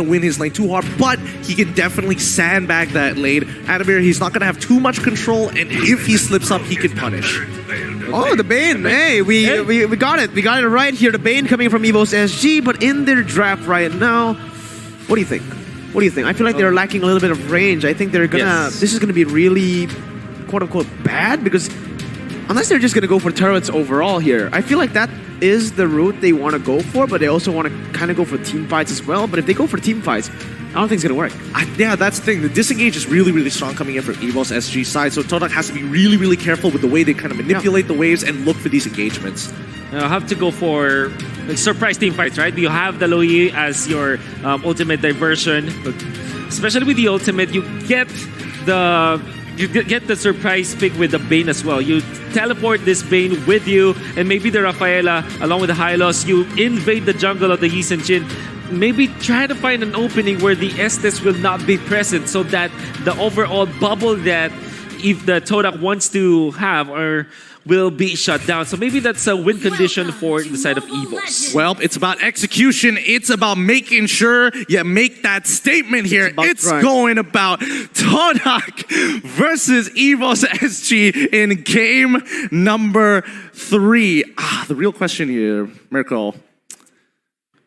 win his lane too hard, but he can definitely sandbag that lane. Adamir, he's not going to have too much control, and if he slips up, he can punish. Oh, the Bane. Hey, we got it. We got it right here. The Bane coming from EVOS SG, but in their draft right now, what do you think? What do you think? I feel like they're lacking a little bit of range. I think they're gonna. This is gonna be really, quote unquote, bad because unless they're just gonna go for turrets overall here, I feel like that is the route they want to go for. But they also want to kind of go for team fights as well. But if they go for team fights, I don't think it's gonna work. Yeah, that's the thing. The disengage is really, really strong coming in from EVOS SG side. So TODAK has to be really, really careful with the way they kind of manipulate the waves and look for these engagements. I have to go for like surprise team fights, right? You have the Loi as your ultimate diversion, but especially with the ultimate, you get the surprise pick with the Bane as well. You teleport this Bane with you, and maybe the Rafaela along with the Hylos. You invade the jungle of the Yi Sun Jin. Maybe try to find an opening where the Estes will not be present, so that the overall bubble that if the TODAK wants to have will be shut down. So maybe that's a win condition for the side of EVOS. Well, it's about execution. It's about making sure you make that statement here. It's going about TODAK versus EVOS SG in game number 3. The real question here, Miracle,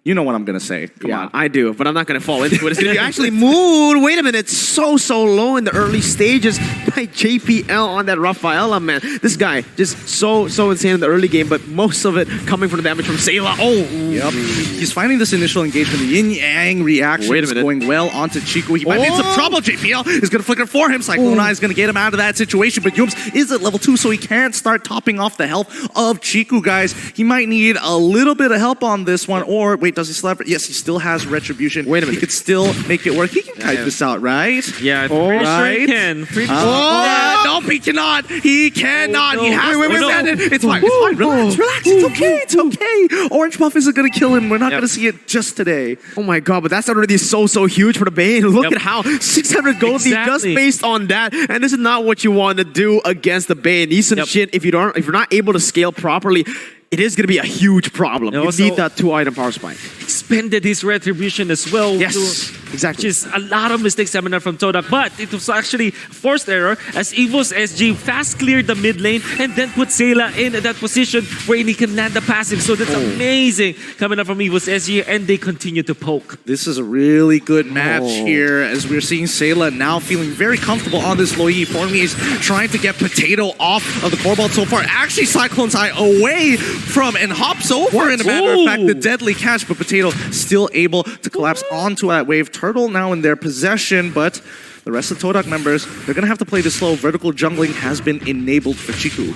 you know what I'm going to say. Come on. I do, but I'm not going to fall into it. It's going to be actually Moon. Wait a minute. So low in the early stages by JPL on that Rafaela, man. This guy, just so insane in the early game, but most of it coming from the damage from Sayla. Oh, yep. He's finding this initial engagement. The yin-yang reaction is going well onto Chico. He might be in some trouble. JPL is going to flicker for him. Cyclone Eye is going to get him out of that situation, but Yums is at level 2, so he can't start topping off the health of Chico, guys. He might need a little bit of help on this one, or wait, does he still have? Yes, he still has retribution. Wait a minute. He could still make it work. He can type this out, right? Yeah, pretty sure he can. No, he cannot. He cannot. He has to defend it. It's fine. It's fine. Relax. It's okay. It's okay. Orange Buff isn't going to kill him. We're not going to see it just today. Oh my god, but that's already so huge for the Bane. Look at how 600 gold just based on that. And this is not what you want to do against the Bane. Yi Sun Jin, if you're not able to scale properly, it is going to be a huge problem. You need that 2-item power spike. Expended his retribution as well. Yes, exactly. Just a lot of mistakes coming up from TODAK, but it was actually forced error as EVOS SG fast cleared the mid lane and then put Sayla in that position where he can land the passive. So that's amazing coming up from EVOS SG, and they continue to poke. This is a really good match here as we're seeing Sayla now feeling very comfortable on this Loi. Formi is trying to get Potato off of the core vault so far. Actually, Cyclone's Eye away from and hops over in a matter of fact the deadly catch, but Potato still able to collapse onto that wave. Turtle now in their possession, but the rest of TODAK members, they're gonna have to play this slow. Vertical jungling has been enabled for Chiku.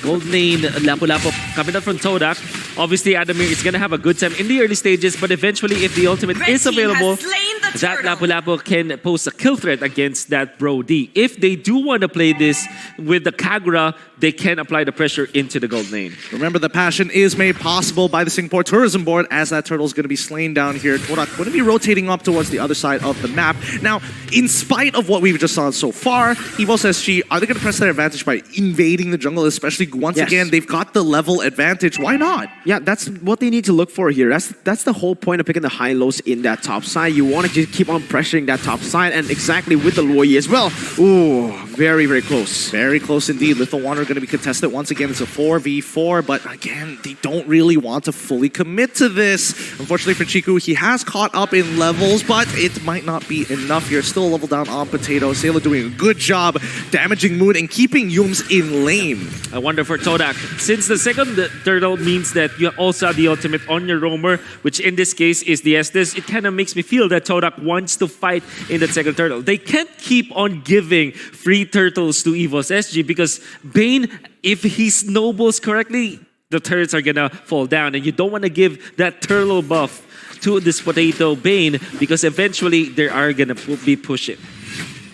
Gold lane, Lapu-Lapu coming up from TODAK. Obviously, Adamir is going to have a good time in the early stages, but eventually, if the ultimate is available, that Lapu-Lapu can pose a kill threat against that Brody. If they do want to play this with the Kagura, they can apply the pressure into the gold lane. Remember, the passion is made possible by the Singapore Tourism Board as that turtle is going to be slain down here. TODAK going to be rotating up towards the other side of the map. Now, in spite of what we've just saw so far, EVOS SG, are they going to press their advantage by invading the jungle, especially once again, they've got the level advantage. Why not? Yeah, that's what they need to look for here. That's the whole point of picking the high-lows in that top side. You want to just keep on pressuring that top side, and exactly with the Loi as well. Ooh, very close. Very close indeed. Lethal Wander going to be contested once again. It's a 4v4, but again, they don't really want to fully commit to this. Unfortunately for Chiku, he has caught up in levels, but it might not be enough here. Still a level down on Potato. Sayla doing a good job damaging Moon and keeping Yums in lane. I wonder for TODAK, since the second turtle means that you also have the ultimate on your roamer, which in this case is the Estes, it kind of makes me feel that TODAK wants to fight in that second turtle. They can't keep on giving free turtles to EVOS SG because Bane, if he snowballs correctly, the turrets are gonna fall down, and you don't want to give that turtle buff to this Potato Bane because eventually they are gonna be pushing.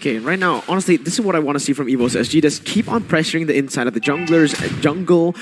Okay, right now, honestly, this is what I want to see from EVOS SG. Just keep on pressuring the inside of the junglers, jungle,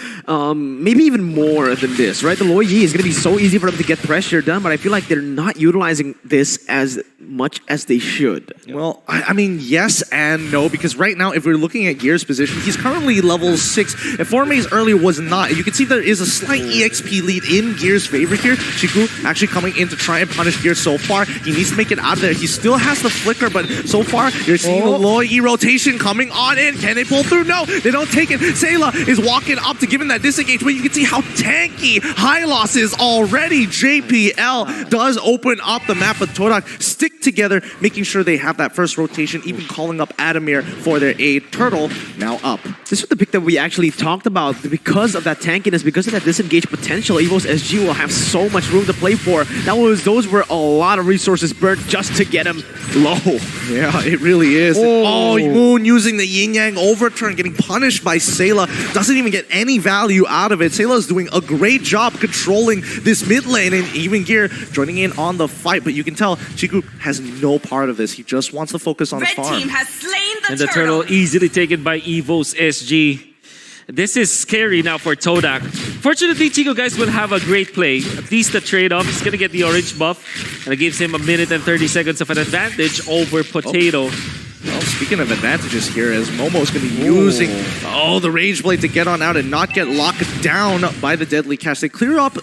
maybe even more than this, right? The Loi Yi is going to be so easy for them to get pressure done, but I feel like they're not utilizing this as much as they should. Well, I mean, yes and no, because right now, if we're looking at Gear's position, he's currently level 6. If Formaze earlier was not, you can see there is a slight EXP lead in Gear's favor here. Chiku actually coming in to try and punish Gear so far. He needs to make it out of there. He still has the flicker, but so far, you're seeing the Loi Yi rotation coming on in. Can they pull through? No, they don't take it. Sayla is walking up to give him that disengage, but you can see how tanky Hylos is already. JPL does open up the map, but TODAK stick together, making sure they have that first rotation, even calling up Adamir for their aid. Turtle now up. This is the pick that we actually talked about. Because of that tankiness, because of that disengage potential, EVOS SG will have so much room to play for. Those were a lot of resources burnt just to get him low. Yeah, it really is. Oh, Moon using the yin yang overturn, getting punished by Sayla. Doesn't even get any value out of it. Sayla is doing a great job controlling this mid lane, and even Gear joining in on the fight. But you can tell Chiku has no part of this. He just wants to focus on his farm. Red team has slain the And the turtle easily taken by EVOS SG. This is scary now for TODAK. Fortunately, Chico guys will have a great play. At least the trade-off is going to get the orange buff. And it gives him 1 minute and 30 seconds of an advantage over Potato. Well, speaking of advantages here, as Momo's going to be using the Rage Blade to get on out and not get locked down by the Deadly Catch. They clear up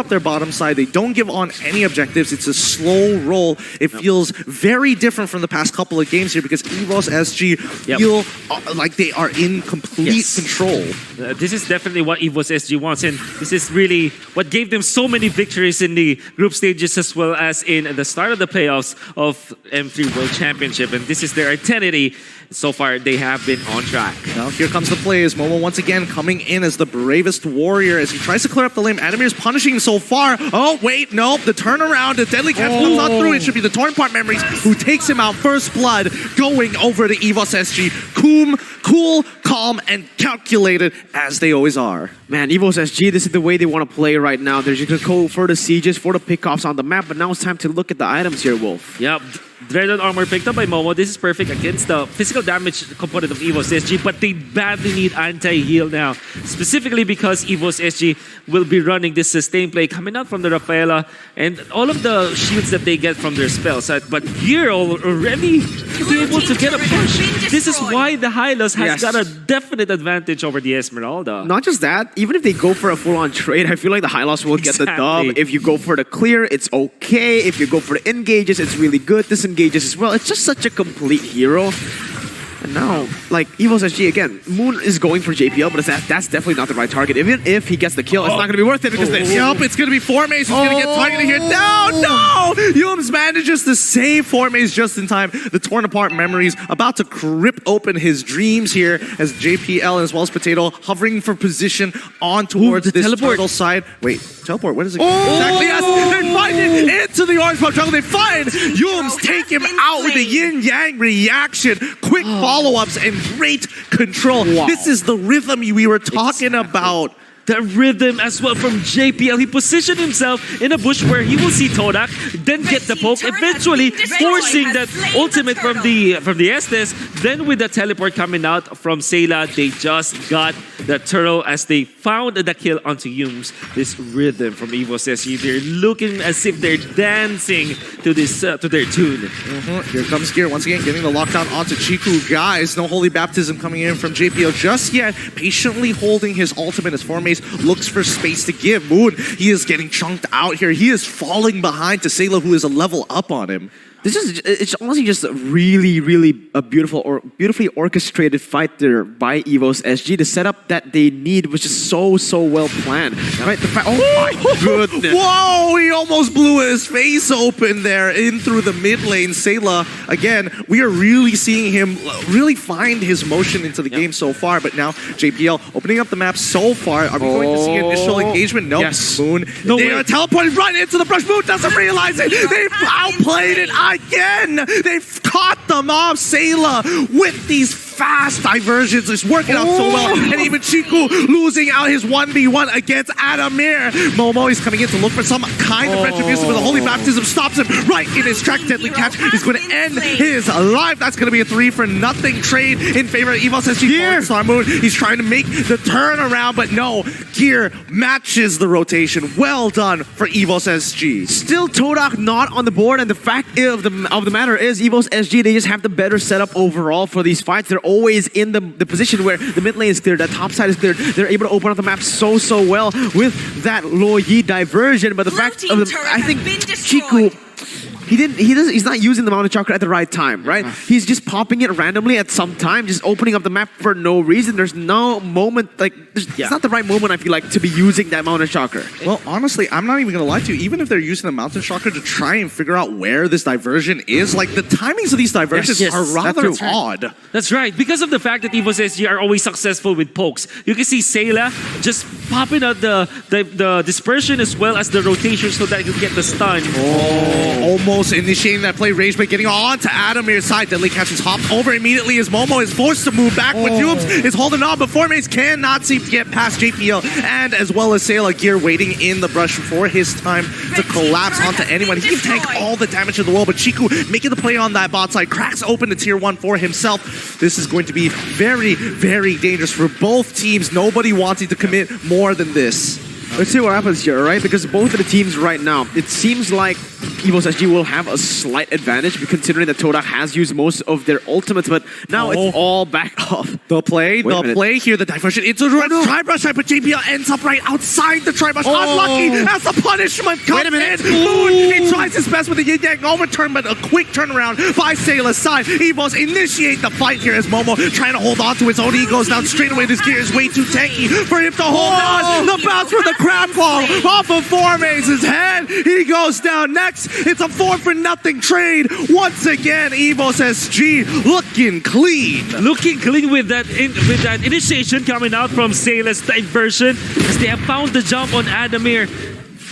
their bottom side. They don't give on any objectives. It's a slow roll. It feels very different from the past couple of games here because EVOS SG feel like they are in complete control. This is definitely what EVOS SG wants, and this is really what gave them so many victories in the group stages as well as in the start of the playoffs of M3 World Championship, and this is their identity. So far, they have been on track. Now here comes the plays. Momo once again coming in as the bravest warrior as he tries to clear up the lane. Adamir's punishing him so far. Oh, wait, nope. The turnaround. The Deadly Catch comes not through. It should be the Torn Part Memories who takes him out. First blood going over to EVOS SG. Cool, calm, and calculated as they always are. Man, EVOS SG, this is the way they want to play right now. They're just going to go for the sieges, for the pickoffs on the map, but now it's time to look at the items here, Wolf. Yep. Dreaded armor picked up by Momo. This is perfect against the physical damage component of EVOS SG, but they badly need anti-heal now. Specifically because EVOS SG will be running this sustain play coming out from the Rafaela and all of the shields that they get from their spells. But here already be able to get a push. This is why the Hylos has got a definite advantage over the Esmeralda. Not just that, even if they go for a full-on trade, I feel like the Hylos will get the dub. If you go for the clear, it's okay. If you go for the engages, it's really good. Disengages as well. It's just such a complete hero. And now, like, EVOS SG, again, Moon is going for JPL, but that's definitely not the right target. Even if he gets the kill, it's not going to be worth it because Yup, it's going to be Formaze who's going to get targeted here. No! Yums manages to save Formaze just in time. The Torn Apart Memories about to rip open his dreams here as JPL as well as Potato hovering for position on towards this turtle side. Wait, teleport, what is it? Exactly, yes! They find it into the orange pop jungle. They find Yums take him out with the yin-yang reaction. Quick follow-ups and great control. This is the rhythm we were talking about. The rhythm as well from JPL. He positioned himself in a bush where he will see TODAK, then get the poke, eventually forcing that ultimate from the Estes. Then with the teleport coming out from Sayla, they just got the turtle as they found the kill onto Yums. This rhythm from EVOS SG, they're looking as if they're dancing to this to their tune. Here comes Gear once again, getting the lockdown onto Chiku. Guys, no holy baptism coming in from JPL just yet. Patiently holding his ultimate as Formaze looks for space to give. Moon, he is getting chunked out here. He is falling behind to Sayla, who is a level up on him. It's honestly just a really a beautifully orchestrated fight there by EVOS SG. The setup that they need was just so well planned. Right? Oh my goodness! Whoa! He almost blew his face open there in through the mid lane. Sayla, again, we are really seeing him really find his motion into the game so far. But now JPL opening up the map so far. Are we going to see initial engagement? Nope. Yes. Moon. They are teleporting right into the brush. Moon doesn't realize it. They've outplayed it again. They've caught them off. Sayla with these fast diversions is working out so well. And even Chiku losing out his 1v1 against Adamir. Momo is coming in to look for some kind of retribution, but the Holy Baptism stops him right in his track. Deadly Catch is going to end his life. That's going to be a 3-for-nothing trade in favor of EVOS SG. Star Moon, he's trying to make the turnaround, but no. Gear matches the rotation. Well done for EVOS SG. Still TODAK not on the board, and the fact of the matter is EVOS SG, they just have the better setup overall for these fights. They're always in the position where the mid lane is clear, the top side is clear. They're able to open up the map so well with that Lo Yi diversion. But the fact of I think Chiku, he's not using the Mountain Chakra at the right time, right? He's just popping it randomly at some time, just opening up the map for no reason. There's no moment, like, it's not the right moment, I feel like, to be using that Mountain Chakra. Well, honestly, I'm not even going to lie to you. Even if they're using the Mountain Chakra to try and figure out where this diversion is, like, the timings of these diversions are rather odd. That's right. Because of the fact that EVOS SG are always successful with pokes. You can see Sayla just popping out the dispersion as well as the rotation so that you can get the stun. Almost initiating that play. Ragebait getting on to Adamir's side. Deadly Catch is hopped over immediately as Momo is forced to move back. But Jubes is holding on, but Formace cannot seem to get past JPL, and as well as Sayla. Gear waiting in the brush for his time to collapse onto anyone. He can tank all the damage in the world, but Chiku making the play on that bot side, cracks open the tier 1 for himself. This is going to be very, very dangerous for both teams. Nobody wanting to commit more than this. Let's see what happens here, right? Because both of the teams right now, it seems like EVOS SG will have a slight advantage considering that TODAK has used most of their ultimates, but now it's all back off. The play here, the diversion into the tri-brush, but JPL ends up right outside the tri-brush. Unlucky as the punishment comes in. Moon, he tries his best with the yin-yang overturn, but a quick turnaround by Sayla's side. EVOS initiate the fight here as Momo trying to hold on to his own. He goes down straight away. This gear is way too tanky for him to hold on. The bounce for the crab claw off of Formace's head. He goes down next. It's a 4-for-nothing trade. Once again, EVOS SG looking clean. Looking clean with that initiation coming out from Sayla's diversion as they have found the jump on Adamir.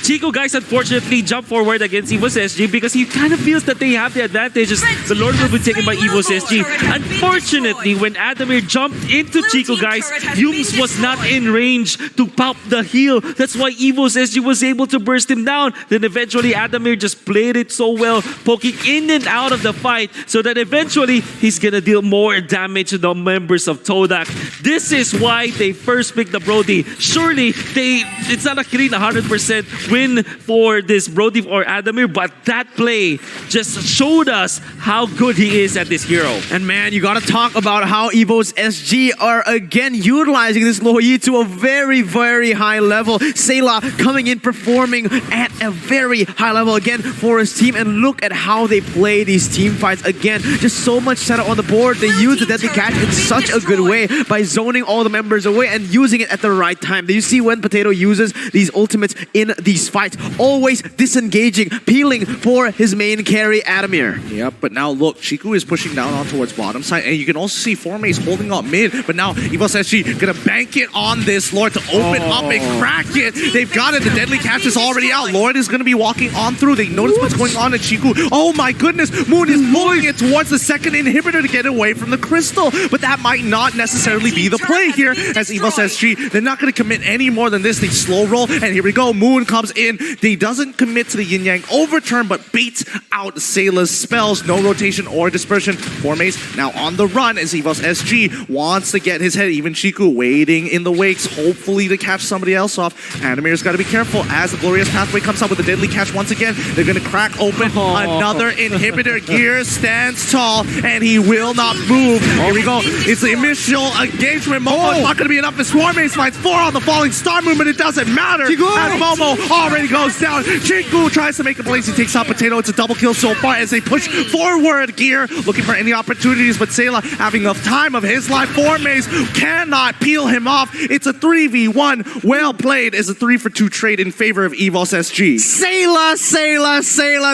Chico, guys, unfortunately jump forward against EVOS SG because he kind of feels that they have the advantages. The Lord will be taken by EVOS SG. Unfortunately, when Adamir jumped into Chico, guys, Yumes was not in range to pop the heal. That's why EVOS SG was able to burst him down. Then eventually, Adamir just played it so well, poking in and out of the fight so that eventually, he's gonna deal more damage to the members of TODAK. This is why they first picked the Brody. Surely, it's not a clean 100% win for this Brody or Adamir, but that play just showed us how good he is at this hero. And man, you gotta talk about how EVOS SG are again utilizing this Lo Yi to a very, very high level. Sayla coming in, performing at a very high level again for his team. And look at how they play these team fights again. Just so much setup on the board. They use the Deadly Catch in such a good way by zoning all the members away and using it at the right time. Do you see when Potato uses these ultimates in these fights? Always disengaging, peeling for his main carry, Adamir. Yep, but now look, Chiku is pushing down on towards bottom side, and you can also see Formace holding up mid, but now EVOS SG gonna bank it on this Lord to open up and crack it. They've got it, the Deadly Catch is already out. Lord is gonna be walking on through. They notice what's going on at Chiku. Oh my goodness, Moon is pulling it towards the second inhibitor to get away from the crystal, but that might not necessarily be the play here as EVOS SG, they're not gonna commit any more than this. They slow roll, and here we go, Moon comes in. He doesn't commit to the yin-yang overturn, but baits out Sayla's spells. No rotation or dispersion. Formace now on the run as EVOS SG wants to get his head. Even Chiku waiting in the wakes, hopefully to catch somebody else off. Adamir's got to be careful as the Glorious Pathway comes out with the Deadly Catch once again. They're going to crack open another inhibitor. Gear stands tall, and he will not move. Here we go. It's the initial engagement. Momo's not going to be enough as Formace finds 4 on the falling star movement. It doesn't matter as Momo already goes down. Chiku tries to make a place. He takes out Potato. It's a double kill so far as they push forward. Gear looking for any opportunities, but Sayla having enough time of his life. Formace cannot peel him off. It's a 3v1. Well played as a 3-for-2 trade in favor of EVOS SG. Sayla.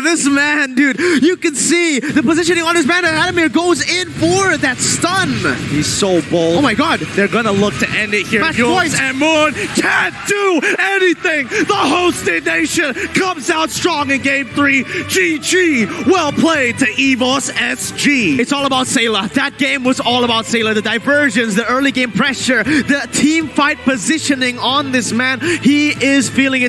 This man, dude. You can see the positioning on his man, and Adamir goes in for that stun. He's so bold. Oh my god. They're gonna look to end it here. Match Yumes point. and Moon can't do anything. The host Instant Nation comes out strong in Game 3. GG. Well played to EVOS SG. It's all about Sayla. That game was all about Sayla. The diversions, the early game pressure, the team fight positioning on this man. He is feeling it.